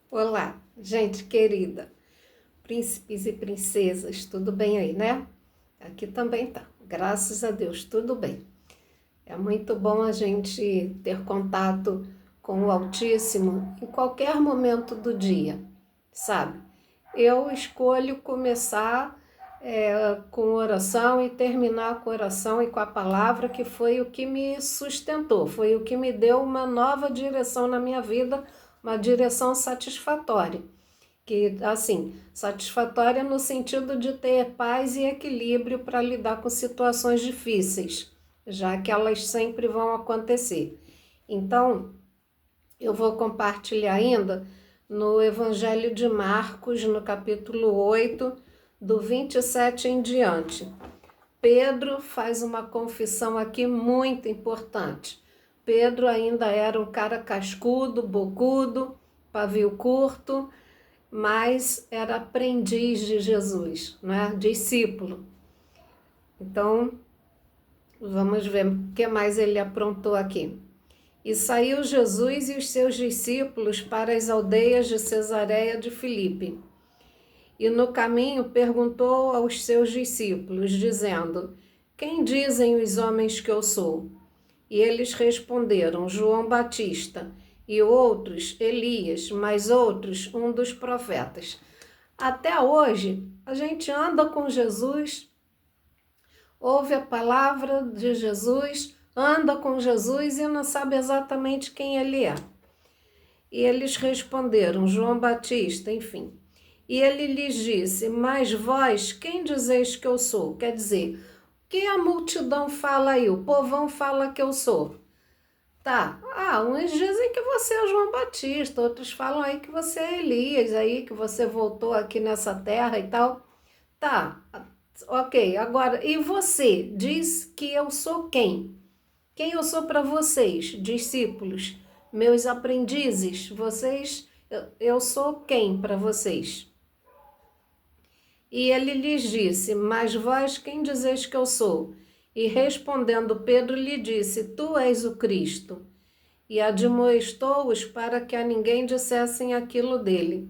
Olá, gente querida, príncipes e princesas, tudo bem aí, né? Aqui também tá, graças a Deus, tudo bem. É muito bom a gente ter contato com o Altíssimo em qualquer momento do dia, sabe? Eu escolho começar com oração e terminar com oração e com a palavra, que foi o que me sustentou, foi o que me deu uma nova direção na minha vida, uma direção satisfatória. Que, assim, satisfatória no sentido de ter paz e equilíbrio para lidar com situações difíceis, já que elas sempre vão acontecer. Então, eu vou compartilhar ainda no Evangelho de Marcos, no capítulo 8, do 27 em diante. Pedro faz uma confissão aqui muito importante. Pedro ainda era um cara cascudo, bocudo, pavio curto, mas era aprendiz de Jesus, né? Discípulo. Então, vamos ver o que mais ele aprontou aqui. E saiu Jesus e os seus discípulos para as aldeias de Cesareia de Filipe. E no caminho perguntou aos seus discípulos, dizendo: Quem dizem os homens que eu sou? E eles responderam: João Batista, e outros Elias, mas outros um dos profetas. Até hoje, a gente anda com Jesus, ouve a palavra de Jesus, anda com Jesus e não sabe exatamente quem ele é. E eles responderam, João Batista, enfim. E ele lhes disse, mas vós, quem dizeis que eu sou? Quer dizer, o que a multidão fala aí? O povão fala que eu sou. Tá, uns dizem que você é João Batista, outros falam aí que você é Elias, aí que você voltou aqui nessa terra e tal. Tá, ok, agora, e você diz que eu sou quem? Quem eu sou para vocês, discípulos, meus aprendizes? Eu sou quem para vocês? E ele lhes disse, mas vós quem dizeis que eu sou? E respondendo Pedro lhe disse, tu és o Cristo. E admoestou-os para que a ninguém dissessem aquilo dele.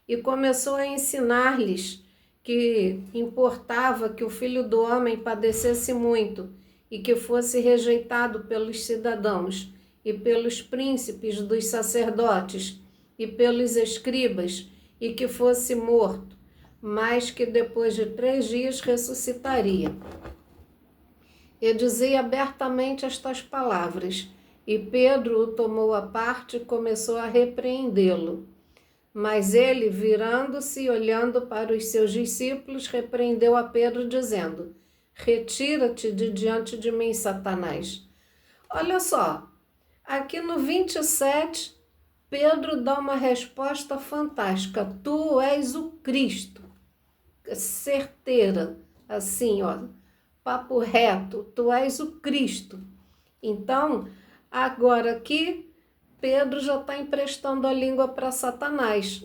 E começou a ensinar-lhes que importava que o Filho do Homem padecesse muito e que fosse rejeitado pelos cidadãos e pelos príncipes dos sacerdotes e pelos escribas e que fosse morto, mas que depois de 3 dias ressuscitaria. E dizia abertamente estas palavras, e Pedro o tomou à parte e começou a repreendê-lo. Mas ele, virando-se e olhando para os seus discípulos, repreendeu a Pedro, dizendo, retira-te de diante de mim, Satanás. Olha só, aqui no 27, Pedro dá uma resposta fantástica. Tu és o Cristo. Certeira, assim, ó, papo reto, tu és o Cristo. Então, agora aqui, Pedro já está emprestando a língua para Satanás.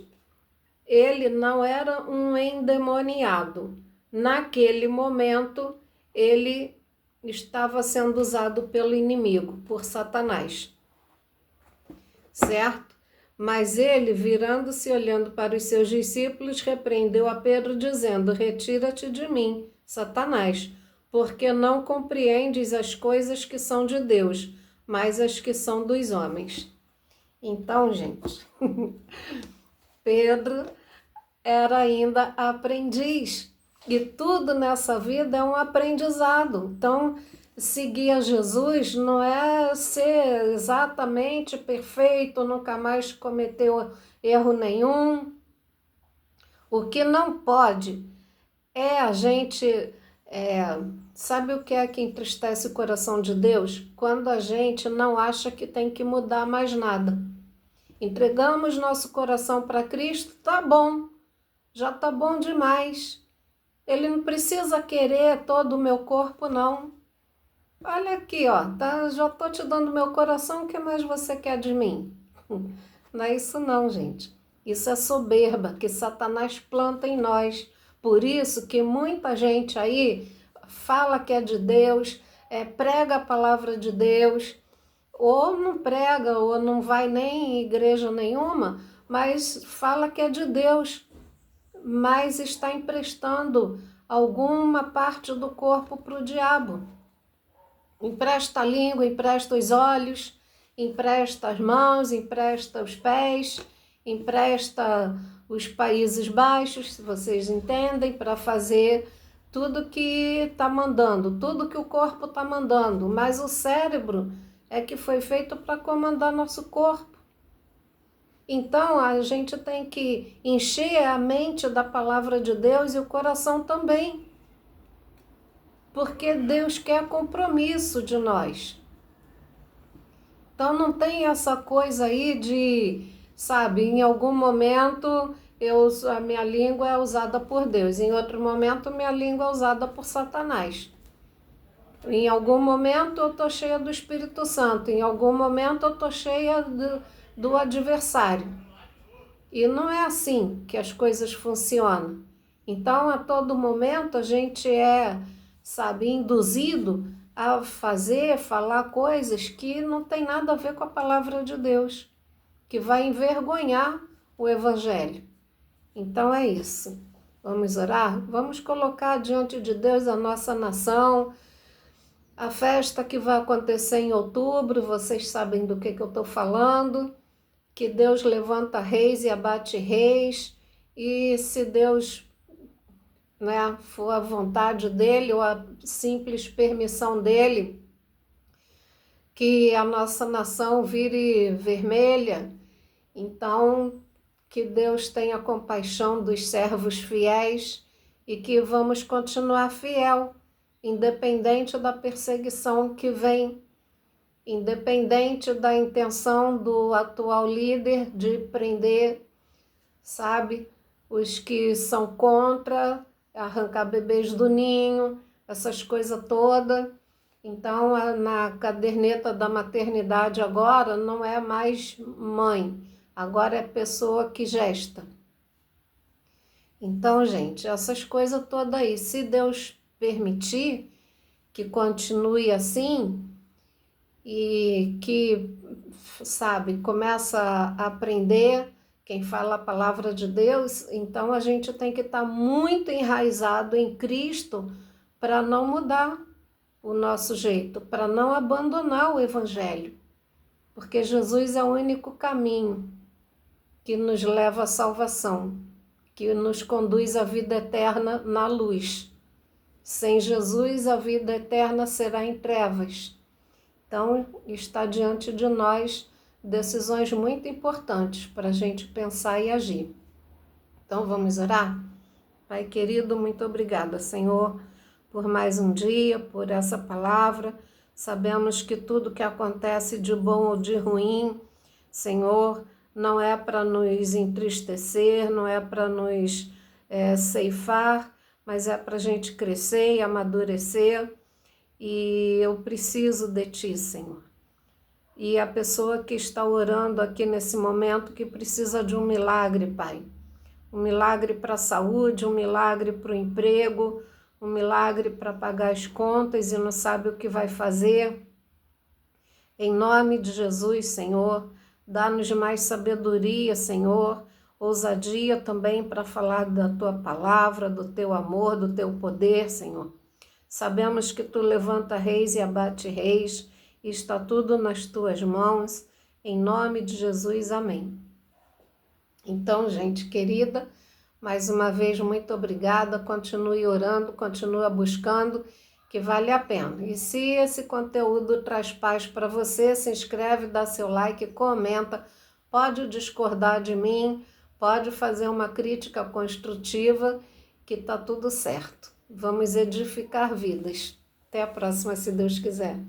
Ele não era um endemoniado. Naquele momento, ele estava sendo usado pelo inimigo, por Satanás. Certo? Mas ele, virando-se e olhando para os seus discípulos, repreendeu a Pedro, dizendo, retira-te de mim, Satanás, porque não compreendes as coisas que são de Deus, mas as que são dos homens. Então, gente, Pedro era ainda aprendiz. E tudo nessa vida é um aprendizado. Então, seguir a Jesus não é ser exatamente perfeito, nunca mais cometeu erro nenhum. O que não pode é a gente... sabe o que é que entristece o coração de Deus? Quando a gente não acha que tem que mudar mais nada. Entregamos nosso coração para Cristo, tá bom, já tá bom demais. Ele não precisa querer todo o meu corpo, não. Olha aqui, ó, tá, já tô te dando meu coração, o que mais você quer de mim? Não é isso não, gente. Isso é soberba que Satanás planta em nós. Por isso que muita gente aí fala que é de Deus, prega a palavra de Deus, ou não prega, ou não vai nem em igreja nenhuma, mas fala que é de Deus, mas está emprestando alguma parte do corpo para o diabo. Empresta a língua, empresta os olhos, empresta as mãos, empresta os pés, empresta os Países Baixos, se vocês entendem, para fazer tudo que está mandando, tudo que o corpo está mandando. Mas o cérebro é que foi feito para comandar nosso corpo. Então a gente tem que encher a mente da palavra de Deus e o coração também. Porque Deus quer compromisso de nós. Então não tem essa coisa aí de, sabe, em algum momento a minha língua é usada por Deus, em outro momento minha língua é usada por Satanás. Em algum momento eu estou cheia do Espírito Santo, em algum momento eu estou cheia do adversário. E não é assim que as coisas funcionam. Então, a todo momento, a gente sabe, induzido a falar coisas que não tem nada a ver com a palavra de Deus, que vai envergonhar o Evangelho. Então, é isso. Vamos orar? Vamos colocar diante de Deus a nossa nação, a festa que vai acontecer em outubro, vocês sabem do que eu estou falando, que Deus levanta reis e abate reis, e se Deus, né, for a vontade dele ou a simples permissão dele, que a nossa nação vire vermelha, então que Deus tenha compaixão dos servos fiéis e que vamos continuar fiel, independente da perseguição que vem, independente da intenção do atual líder de prender, sabe, os que são contra, arrancar bebês do ninho, essas coisas todas. Então, na caderneta da maternidade agora não é mais mãe, agora é pessoa que gesta. Então, gente, essas coisas todas aí, se Deus permitir que continue assim e que, sabe, começa a aprender quem fala a palavra de Deus, então a gente tem que estar muito enraizado em Cristo para não mudar o nosso jeito, para não abandonar o Evangelho, porque Jesus é o único caminho que nos leva à salvação, que nos conduz à vida eterna na luz. Sem Jesus, a vida eterna será em trevas. Então, está diante de nós decisões muito importantes para a gente pensar e agir. Então, vamos orar? Pai querido, muito obrigada, Senhor, por mais um dia, por essa palavra. Sabemos que tudo que acontece de bom ou de ruim, Senhor, não é para nos entristecer, não é para nos ceifar, mas é para a gente crescer e amadurecer. E eu preciso de Ti, Senhor. E a pessoa que está orando aqui nesse momento, que precisa de um milagre, Pai. Um milagre para a saúde, um milagre para o emprego, um milagre para pagar as contas e não sabe o que vai fazer. Em nome de Jesus, Senhor, dá-nos mais sabedoria, Senhor, ousadia também para falar da Tua palavra, do Teu amor, do Teu poder, Senhor. Sabemos que Tu levanta reis e abate reis, e está tudo nas Tuas mãos, em nome de Jesus, amém. Então, gente querida, mais uma vez, muito obrigada, continue orando, continue buscando, que vale a pena. E se esse conteúdo traz paz para você, se inscreve, dá seu like, comenta, pode discordar de mim, pode fazer uma crítica construtiva, que tá tudo certo. Vamos edificar vidas. Até a próxima, se Deus quiser.